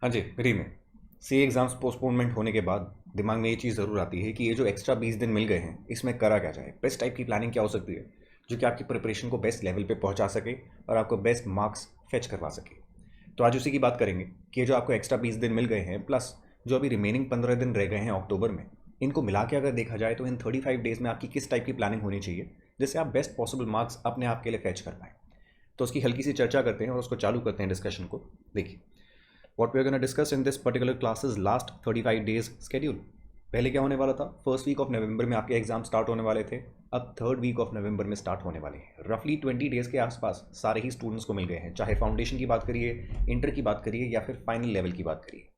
हाँ जी, फ्री में। सी exams postponement होने के बाद दिमाग में ये चीज़ ज़रूर आती है कि ये जो एक्स्ट्रा 20 दिन मिल गए हैं, इसमें करा क्या जाए? बेस्ट टाइप की प्लानिंग क्या हो सकती है, जो कि आपकी प्रिपरेशन को बेस्ट लेवल पे पहुंचा सके और आपको बेस्ट मार्क्स फेच करवा सके। तो आज उसी की बात करेंगे कि ये जो आपको एक्स्ट्रा 20 दिन मिल गए हैं, प्लस जो अभी रिमेनिंग 15 दिन रह गए हैं अक्टूबर में, इनको मिला के अगर देखा जाए तो इन 35 डेज़ में आपकी किस टाइप की प्लानिंग होनी चाहिए, जिससे आप बेस्ट पॉसिबल मार्क्स अपने आप के लिए फेच कर पाएँ। तो उसकी हल्की सी चर्चा करते हैं और उसको चालू करते हैं डिस्कशन को। देखिए, what we are going to discuss in this particular class is last 35 days schedule। पहले क्या होने वाला था, फर्स्ट वीक ऑफ नवंबर में आपके एग्जाम स्टार्ट होने वाले थे। अब थर्ड वीक ऑफ नवंबर में स्टार्ट होने वाले हैं। रफली 20 डेज़ के आसपास सारे ही स्टूडेंट्स को मिल गए हैं, चाहे फाउंडेशन की बात करिए, इंटर की बात करिए या फिर फाइनल लेवल की बात करिए।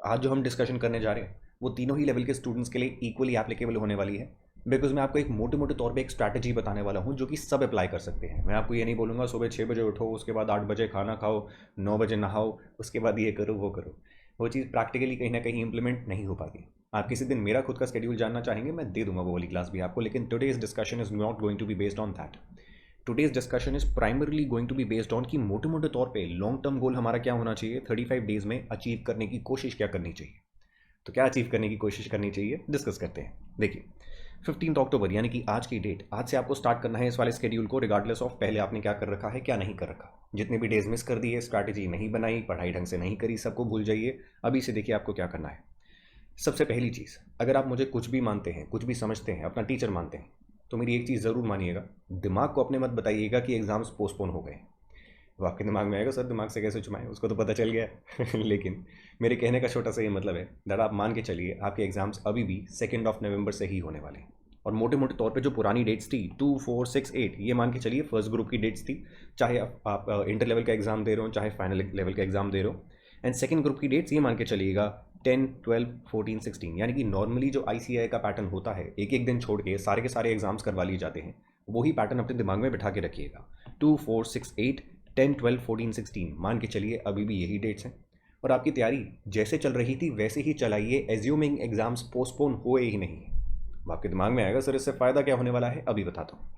आज जो हम डिस्कशन करने जा रहे हैं वो तीनों ही लेवल के स्टूडेंट्स के लिए इक्वली एप्लीकेबल होने वाली है। बिकॉज मैं आपको एक मोटे मोटे तौर पे एक स्ट्रैटेजी बताने वाला हूँ जो कि सब अप्लाई कर सकते हैं। मैं आपको ये नहीं बोलूँगा सुबह 6 बजे उठो, उसके बाद 8 बजे खाना खाओ, 9 बजे नहाओ, उसके बाद ये करो वो करो। वो चीज़ प्रैक्टिकली कहीं ना कहीं इंप्लीमेंट नहीं हो पाती। आप किसी दिन मेरा खुद का स्केड्यूल जानना चाहेंगे, मैं दे दूंगा वो वाली क्लास भी आपको, लेकिन today's discussion is not going to be based on that. Today's discussion is primarily going to be based on कि मोटे मोटे तौर पे लॉन्ग टर्म गोल हमारा क्या होना चाहिए, 35 डेज में अचीव करने की कोशिश क्या करनी चाहिए। तो क्या अचीव करने की कोशिश करनी चाहिए, डिस्कस करते हैं। देखिए, 15 अक्टूबर यानी कि आज की डेट, आज से आपको स्टार्ट करना है इस वाले स्केड्यूल को, रिगार्डलेस ऑफ पहले आपने क्या कर रखा है, क्या नहीं कर रखा। जितने भी डेज मिस कर दिए, स्ट्रैटेजी नहीं बनाई, पढ़ाई ढंग से नहीं करी, सबको भूल जाइए। अभी से देखिए आपको क्या करना है। सबसे पहली चीज़, अगर आप मुझे कुछ भी मानते हैं, कुछ भी समझते हैं, अपना टीचर मानते हैं, तो मेरी एक चीज़ ज़रूर मानिएगा, दिमाग को अपने मत बताइएगा कि एग्ज़ाम्स पोस्टपोन हो गए। वो आपके दिमाग में आएगा, सर दिमाग से कैसे छुपाएं, उसको तो पता चल गया है लेकिन मेरे कहने का छोटा सा ये मतलब है, दैट आप मान के चलिए आपके एग्जाम्स अभी भी 2 नवंबर से ही होने वाले हैं। और मोटे मोटे तौर पे जो पुरानी डेट्स थी 2, 4, 6, 8, ये मान के चलिए फर्स्ट ग्रुप की डेट्स थी। चाहे आप इंटर लेवल का एग्जाम दे रहे हो, चाहे फाइनल लेवल का एग्जाम दे रहे हो। एंड सेकंड ग्रुप की डेट्स ये मान के चलिएगा 10, 12, 14, 16। यानी कि नॉर्मली जो ICAI का पैटर्न होता है, एक एक दिन छोड़ के सारे के सारे एग्जाम्स करवा लिए जाते हैं, वही पैटर्न अपने दिमाग में बिठा के रखिएगा। 2, 4, 6, 8, 10, 12, 14, 16 मान के चलिए अभी भी यही डेट्स हैं। और आपकी तैयारी जैसे चल रही थी वैसे ही चलाइए, एज्यूमिंग एग्जाम्स पोस्टपोन हुए ही नहीं। अब आपके दिमाग में आएगा, सर इससे फ़ायदा क्या होने वाला है, अभी बताता हूँ।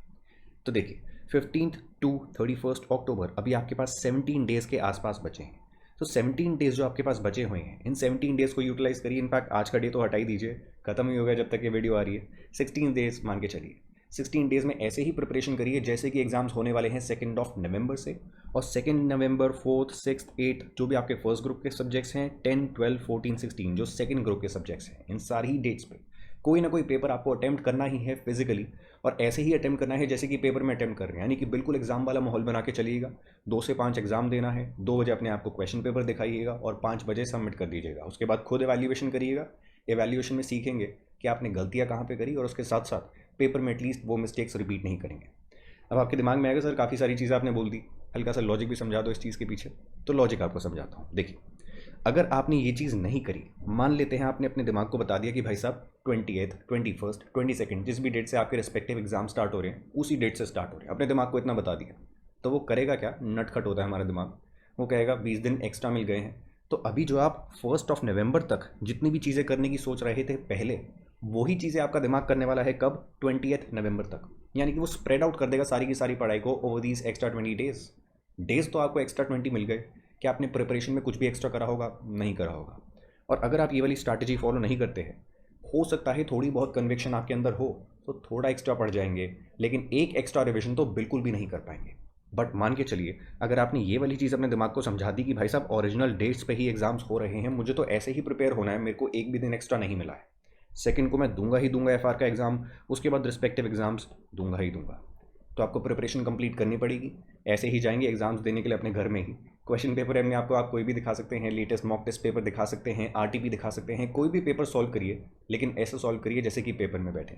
तो देखिए, 15th टू 31 अक्टूबर अभी आपके पास 17 डेज़ के आसपास बचे हैं। तो 17 डेज़ जो आपके पास बचे हुए हैं, इन 17 डेज़ को यूटिलाइज़ करिए। इनफैक्ट आज का डे तो हटा ही दीजिए, खत्म ही हो गया जब तक ये वीडियो आ रही है। 16 डेज़ मान के चलिए। 16 डेज़ में ऐसे ही प्रिपरेशन करिए जैसे कि एग्जाम्स होने वाले हैं 2 नवंबर से। और 2 नवंबर, 4th, 6th, 8th जो भी आपके फर्स्ट ग्रुप के सब्जेक्ट्स हैं, 10, 12, 14, 16 जो सेकंड ग्रुप के सब्जेक्ट्स हैं, इन सारी ही डेट्स पे कोई ना कोई पेपर आपको अटेम्प्ट करना ही है फिजिकली। और ऐसे ही अटेम्प्ट करना है जैसे कि पेपर में अटेम्प्ट कर रहे हैं, यानी कि बिल्कुल एग्जाम वाला माहौल बना के चलिएगा। 2 से 5 एग्जाम देना है, 2 बजे अपने आप को क्वेश्चन पेपर दिखाइएगा और 5 बजे सबमिट कर दीजिएगा। उसके बाद खुद एवैल्यूएशन करिएगा। एवैल्यूएशन में सीखेंगे कि आपने गलतियाँ कहाँ पे करी, और उसके साथ साथ पेपर में एटलीस्ट वो मिस्टेक्स रिपीट नहीं करेंगे। अब आपके दिमाग में आएगा, सर काफ़ी सारी चीज़ें आपने बोल दी, हल्का सा लॉजिक भी समझा दो इस चीज़ के पीछे। तो लॉजिक आपको समझाता हूँ। देखिए, अगर आपने ये चीज़ नहीं करी, मान लेते हैं आपने अपने दिमाग को बता दिया कि भाई साहब 28, 21, 22 जिस भी डेट से आपके रिस्पेक्टिव एग्जाम स्टार्ट हो रहे हैं उसी डेट से स्टार्ट हो रहे हैं, अपने दिमाग को इतना बता दिया, तो वो करेगा क्या, नटखट होता है हमारा दिमाग। वो कहेगा 20 दिन एक्स्ट्रा मिल गए हैं, तो अभी जो आप 1 नवंबर तक जितनी भी चीज़ें करने की सोच रहे थे पहले, वही चीज़ें आपका दिमाग करने वाला है कब, 20 नवंबर तक। यानी कि वो स्प्रेड आउट कर देगा सारी की सारी पढ़ाई को over these extra 20 days. Days तो आपको एक्स्ट्रा 20 मिल गए, क्या आपने प्रिपरेशन में कुछ भी एक्स्ट्रा करा होगा, नहीं करा होगा। और अगर आप ये वाली स्ट्रैटेजी फॉलो नहीं करते हैं, हो सकता है थोड़ी बहुत कन्विक्शन आपके अंदर हो तो थोड़ा एक्स्ट्रा पढ़ जाएंगे, लेकिन एक एक्स्ट्रा रिविजन तो बिल्कुल भी नहीं कर पाएंगे। बट मान के चलिए, अगर आपने ये वाली चीज़ अपने दिमाग को समझा दी कि भाई साहब ओरिजिनल डेट्स पे ही एग्जाम्स हो रहे हैं, मुझे तो ऐसे ही प्रिपेयर होना है, मेरे को एक भी दिन एक्स्ट्रा नहीं मिला है, सेकंड को मैं दूंगा ही दूंगा FR का एग्ज़ाम, उसके बाद रिस्पेक्टिव एग्जाम्स दूंगा ही दूंगा। तो आपको प्रिपरेशन कंप्लीट करनी पड़ेगी। ऐसे ही जाएंगे एग्जाम्स देने के लिए अपने घर में ही। क्वेश्चन पेपर में आपको आप कोई भी दिखा सकते हैं, लेटेस्ट मॉक टेस्ट पेपर दिखा सकते हैं, RTP दिखा सकते हैं, कोई भी पेपर सॉल्व करिए, लेकिन ऐसे सॉल्व करिए जैसे कि पेपर में बैठे।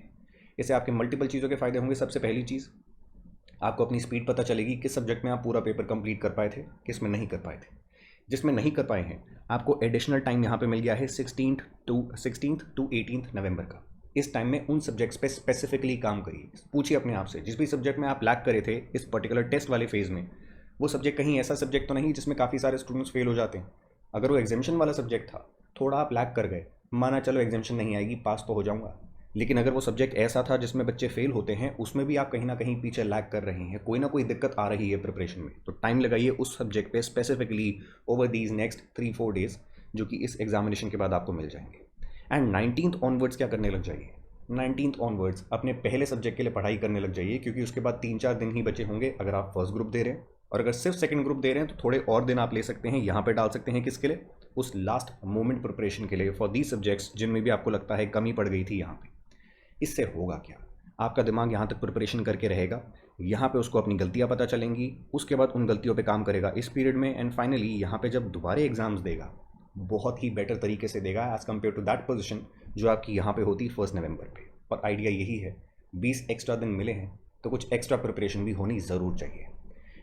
इससे आपके मल्टीपल चीज़ों के फायदे होंगे। सबसे पहली चीज़, आपको अपनी स्पीड पता चलेगी, किस सब्जेक्ट में आप पूरा पेपर कंप्लीट कर पाए थे, किस में नहीं कर पाए थे। जिसमें नहीं कर पाए हैं, आपको एडिशनल टाइम यहाँ पे मिल गया है 16th टू 18 नवंबर का। इस टाइम में उन सब्जेक्ट्स पे स्पेसिफिकली काम करिए। पूछिए अपने आप से, जिस भी सब्जेक्ट में आप लैग करे थे इस पर्टिकुलर टेस्ट वाले फेज़ में, वो सब्जेक्ट कहीं ऐसा सब्जेक्ट तो नहीं जिसमें काफ़ी सारे स्टूडेंट्स फेल हो जाते हैं। अगर वो एग्जामिशन वाला सब्जेक्ट था, थोड़ा आप लैग कर गए, माना चलो एग्जामिशन नहीं आएगी, पास तो हो जाऊंगा। लेकिन अगर वो सब्जेक्ट ऐसा था जिसमें बच्चे फेल होते हैं, उसमें भी आप कहीं ना कहीं पीछे लैग कर रहे हैं, कोई ना कोई दिक्कत आ रही है प्रिपरेशन में, तो टाइम लगाइए उस सब्जेक्ट पे specifically over these next 3-4 days, जो कि इस एग्जामिनेशन के बाद आपको मिल जाएंगे। एंड 19th ऑनवर्ड्स क्या करने लग जाइए, 19th ऑनवर्ड्स अपने पहले सब्जेक्ट के लिए पढ़ाई करने लग जाइए, क्योंकि उसके बाद 3-4 दिन ही बचे होंगे अगर आप फर्स्ट ग्रुप दे रहे हैं, और अगर सिर्फ सेकंड ग्रुप दे रहे हैं तो थोड़े और दिन आप ले सकते हैं, यहाँ पे डाल सकते हैं किसके लिए, उस लास्ट मोमेंट प्रिपरेशन के लिए फॉर दीज सब्जेक्ट्स जिनमें भी आपको लगता है कमी पड़ गई थी यहाँ पे। इससे होगा क्या, आपका दिमाग यहाँ तक प्रिपरेशन करके रहेगा, यहाँ पे उसको अपनी गलतियाँ पता चलेंगी, उसके बाद उन गलतियों पे काम करेगा इस पीरियड में, एंड फाइनली यहाँ पे जब दोबारा एग्जाम्स देगा बहुत ही बेटर तरीके से देगा as compare to that position जो आपकी यहाँ पे होती 1 नवंबर पे। और आइडिया यही है, 20 एक्स्ट्रा दिन मिले हैं तो कुछ एक्स्ट्रा प्रिपरेशन भी होनी ज़रूर चाहिए,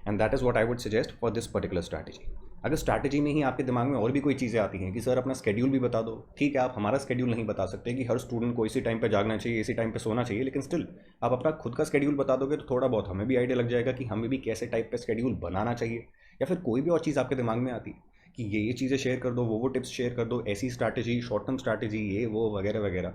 and that is what I would suggest for this particular strategy. अगर स्ट्रैटेजी में ही आपके दिमाग में और भी कोई चीज़ें आती हैं कि सर अपना स्केड्यूल भी बता दो, ठीक है आप हमारा स्केड्यूल नहीं बता सकते कि हर स्टूडेंट को इसी टाइम पे जागना चाहिए, इसी टाइम पे सोना चाहिए, लेकिन स्टिल आप अपना खुद का स्केड्यूल बता दोगे तो थोड़ा बहुत हमें भी आइडिया लग जाएगा कि हमें भी कैसे टाइप पे स्केड्यूल बनाना चाहिए। या फिर कोई भी और चीज़ आपके दिमाग में आती कि ये चीज़ें शेयर कर दो, वो टिप्स शेयर कर दो, ऐसी स्ट्रैटेजी, शॉर्ट टर्म स्ट्रैटेजी, ये वो वगैरह वगैरह,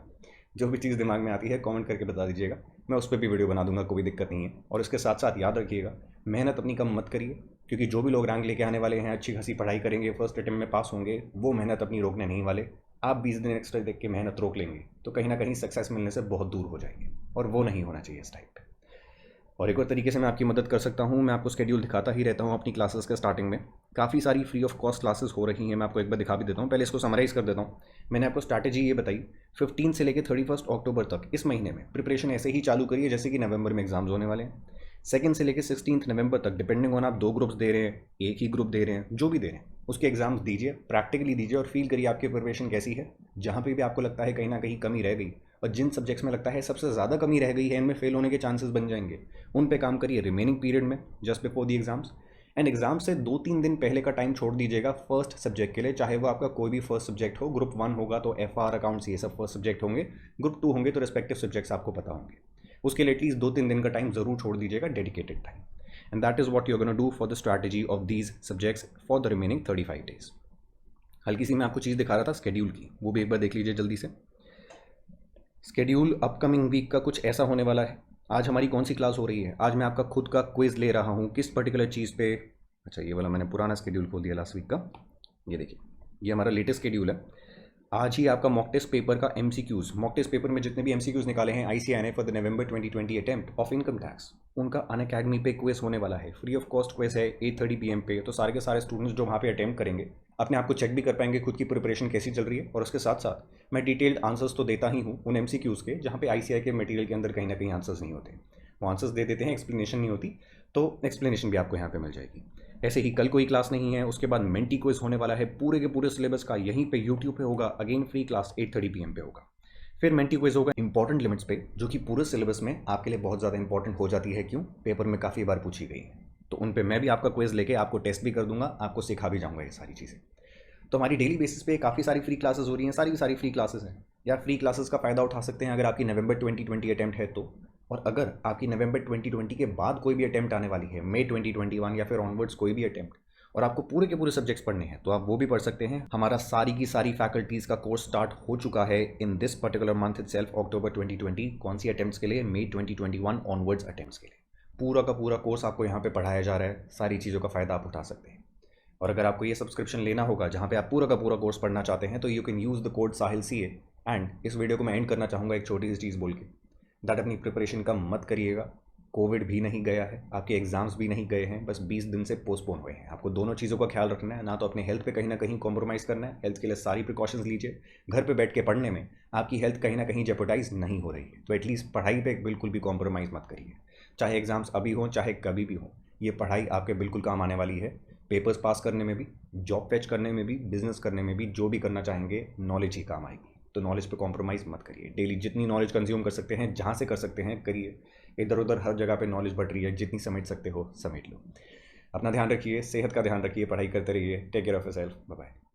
जो भी चीज़ दिमाग में आती है कमेंट करके बता दीजिएगा, मैं उस पर भी वीडियो बना दूंगा, कोई दिक्कत नहीं है। और इसके साथ साथ याद रखिएगा, मेहनत अपनी कम मत करिए, क्योंकि जो भी लोग रैंक लेके आने वाले हैं, अच्छी खासी पढ़ाई करेंगे, फर्स्ट अटेम्प्ट में पास होंगे, वो मेहनत अपनी रोकने नहीं वाले। आप 20 दिन एक्स्ट्रा देख के मेहनत रोक लेंगे तो कहीं ना कहीं सक्सेस मिलने से बहुत दूर हो जाएंगे, और वो नहीं होना चाहिए इस टाइप पे। और एक और तरीके से मैं आपकी मदद कर सकता हूँ, मैं आपको स्केड्यूल दिखाता ही रहता हूँ अपनी क्लासेस के स्टार्टिंग में, काफ़ी सारी फ्री ऑफ कॉस्ट क्लासेस हो रही हैं, मैं आपको एक बार दिखा भी देता हूँ। पहले इसको समराइज़ कर देता हूँ। मैंने आपको स्ट्रैटेजी ये बताई, 15 से लेकर 31 अक्टूबर तक इस महीने में प्रिपरेशन ऐसे ही चालू करिए जैसे कि नवंबर में एग्जाम्स होने वाले हैं। 2 से लेकर 16 नवंबर तक डिपेंडिंग ऑन आप 2 ग्रुप्स दे रहे हैं, एक ही ग्रुप दे रहे हैं, जो भी दे रहे हैं उसके एग्जाम्स दीजिए, प्रैक्टिकली दीजिए और फील करिए आपकी प्रिपरेशन कैसी है। जहाँ पे भी आपको लगता है कहीं ना कहीं कमी रह गई, और जिन सब्जेक्ट्स में लगता है सबसे ज़्यादा कमी रह गई है, इनमें फेल होने के चांसेस बन जाएंगे, उन पे काम करिए रिमेनिंग पीरियड में just before the exams. And exam से 2-3 दिन पहले का टाइम छोड़ दीजिएगा फर्स्ट सब्जेक्ट के लिए, चाहे वो आपका कोई भी फर्स्ट सब्जेक्ट हो। ग्रुप 1 होगा तो FR अकाउंट्स ये सब फर्स्ट सब्जेक्ट होंगे, ग्रुप 2 होंगे तो रिस्पेक्टिव सब्जेक्ट्स आपको पता होंगे। उसके लिए एटलीस्ट 2-3 दिन का टाइम जरूर छोड़ दीजिएगा, dedicated time. And that is what you are gonna do for the strategy of these subjects for the remaining 35 days. हल्की सी मैं आपको चीज़ दिखा रहा था स्केड्यूल की, वो भी एक बार देख लीजिए जल्दी से। स्केड्यूल अपकमिंग वीक का कुछ ऐसा होने वाला है। आज हमारी कौन सी क्लास हो रही है, आज मैं आपका खुद का क्विज ले रहा हूँ किस पर्टिकुलर चीज़ पे। अच्छा ये वाला मैंने पुराना स्केड्यूल खोल दिया लास्ट वीक का, ये देखिए ये हमारा लेटेस्ट स्केड्यूल है। आज ही आपका मॉक टेस्ट पेपर का MCQs, मॉक टेस्ट पेपर में जितने भी MCQs निकाले हैं ICAI ने for the November 2020 attempt of income tax, उनका अनअकैडमी पे क्विज होने वाला है, फ्री ऑफ कॉस्ट क्विज है 8:30 PM पे। तो सारे के सारे स्टूडेंट्स जो वहाँ पे अटेम्प्ट करेंगे अपने आप को चेक भी कर पाएंगे खुद की प्रिपरेशन कैसी चल रही है, और उसके साथ साथ मैं डिटेल्ड आंसर्स तो देता ही हूँ उन MCQs के जहाँ पे ICAI के मटेरियल के अंदर कहीं ना कहीं आंसर्स नहीं होते, वो आंसर्स दे देते हैं, एक्सप्लेनेशन नहीं होती, तो एक्सप्लेनेशन भी आपको यहाँ पे मिल जाएगी। ऐसे ही कल कोई क्लास नहीं है, उसके बाद मेंटी क्विज होने वाला है पूरे के पूरे सिलेबस का, यहीं पे यूट्यूब पे होगा, अगेन फ्री क्लास 8:30 PM पे होगा। फिर मेंटी क्विज होगा इंपॉर्टेंट लिमिट्स पे, जो कि पूरे सिलेबस में आपके लिए बहुत ज़्यादा इंपॉर्टेंट हो जाती है, क्यों, पेपर में काफ़ी बार पूछी गई है, तो उन पे मैं भी आपका क्विज लेके आपको टेस्ट भी कर दूंगा, आपको सिखा भी जाऊँगा ये सारी चीज़ें। तो हमारी डेली बेसिस पे काफ़ी सारी फ्री क्लासेस हो रही हैं, सारी की सारी फ्री क्लासेस हैं यार। फ्री क्लासेस का फ़ायदा उठा सकते हैं अगर आपकी नवंबर 2020 अटैम्प्ट है तो, और अगर आपकी नवंबर 2020 के बाद कोई भी अटैम्प्ट आने वाली है, मई 2021 या फिर ऑनवर्ड्स कोई भी अटैम्प्ट, और आपको पूरे के पूरे सब्जेक्ट्स पढ़ने हैं, तो आप वो भी पढ़ सकते हैं। हमारा सारी की सारी फैकल्टीज़ का कोर्स स्टार्ट हो चुका है in this particular month itself, October 2020। कौन सी अटैम्प्ट्स के लिए, मई 2021 ऑनवर्ड्स अटैम्प्ट्स के लिए पूरा का पूरा कोर्स आपको यहाँ पे पढ़ाया जा रहा है, सारी चीज़ों का फ़ायदा आप उठा सकते हैं। और अगर आपको ये सब्सक्रिप्शन लेना होगा जहाँ पे आप पूरा का पूरा कोर्स पढ़ना चाहते हैं, तो you can use the code Sahil CA। And इस वीडियो को मैं एंड करना चाहूँगा एक छोटी सी चीज़ बोल के, दैट अपनी प्रिपरेशन कम मत करिएगा। कोविड भी नहीं गया है, आपके एग्जाम्स भी नहीं गए हैं, बस 20 दिन से पोस्टपोन हुए हैं। आपको दोनों चीज़ों का ख्याल रखना है, ना तो अपने हेल्थ पे कहीं ना कहीं कॉम्प्रोमाइज़ करना है, हेल्थ के लिए सारी प्रिकॉशंस लीजिए। घर पे बैठ के पढ़ने में आपकी हेल्थ कहीं ना कहीं जेपोटाइज नहीं हो रही है, तो एटलीस्ट पढ़ाई पे बिल्कुल भी कॉम्प्रोमाइज़ मत करिए, चाहे एग्जाम्स अभी हों चाहे कभी भी हों। ये पढ़ाई आपके बिल्कुल काम आने वाली है, पेपर्स पास करने में भी, जॉब फेच करने में भी, बिजनेस करने में भी, जो भी करना चाहेंगे नॉलेज ही काम आएगी। तो नॉलेज पे कॉम्प्रोमाइज़ मत करिए, डेली जितनी नॉलेज कंज्यूम कर सकते हैं, जहाँ से कर सकते हैं करिए। इधर उधर हर जगह पे नॉलेज बढ़ रही है, जितनी समेट सकते हो समेट लो। अपना ध्यान रखिए, सेहत का ध्यान रखिए, पढ़ाई करते रहिए। Take care of yourself, bye bye.